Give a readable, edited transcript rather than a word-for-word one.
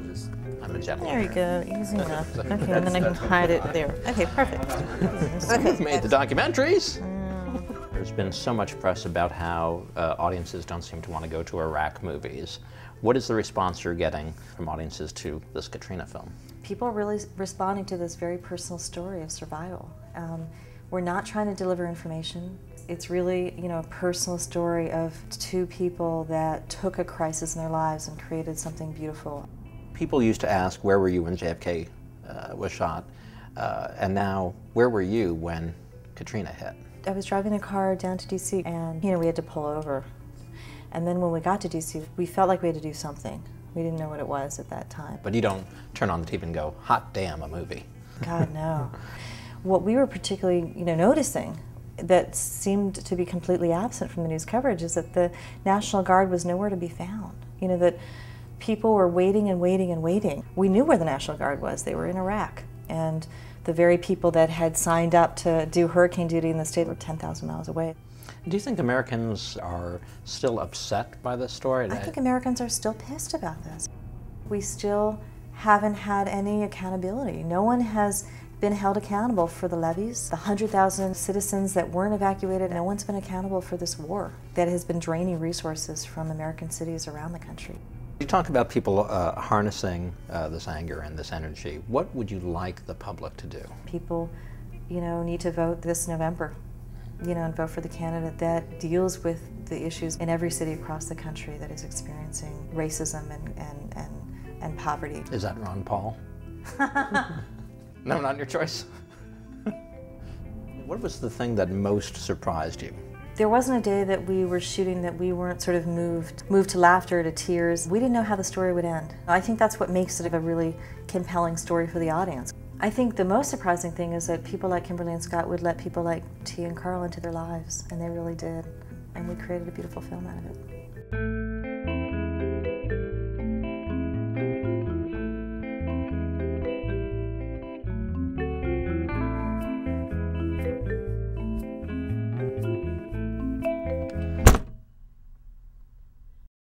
we'll just, I'm a gentleman. There you go, easy enough. Okay, and then I can hide it there. Okay, perfect. You've made the documentaries. There's been so much press about how audiences don't seem to want to go to Iraq movies. What is the response you're getting from audiences to this Katrina film? People are really responding to this very personal story of survival. We're not trying to deliver information. It's really, you know, a personal story of two people that took a crisis in their lives and created something beautiful. People used to ask, where were you when JFK was shot? And now, where were you when Katrina hit? I was driving a car down to DC and, you know, we had to pull over. And then when we got to DC, we felt like we had to do something. We didn't know what it was at that time. But you don't turn on the TV and go, hot damn, a movie. God, no. What we were particularly, you know, noticing that seemed to be completely absent from the news coverage is that the National Guard was nowhere to be found. You know, that people were waiting and waiting and waiting. We knew where the National Guard was. They were in Iraq. And the very people that had signed up to do hurricane duty in the state were 10,000 miles away. Do you think Americans are still upset by this story? I think Americans are still pissed about this. We still haven't had any accountability. No one has been held accountable for the levees, the 100,000 citizens that weren't evacuated. No one's been accountable for this war that has been draining resources from American cities around the country. You talk about people harnessing this anger and this energy. What would you like the public to do? People, you know, need to vote this November, you know, and vote for the candidate that deals with the issues in every city across the country that is experiencing racism and poverty. Is that Ron Paul? No, not your choice. What was the thing that most surprised you? There wasn't a day that we were shooting that we weren't sort of moved to laughter, to tears. We didn't know how the story would end. I think that's what makes it a really compelling story for the audience. I think the most surprising thing is that people like Kimberly and Scott would let people like Tia and Carl into their lives, and they really did. And we created a beautiful film out of it.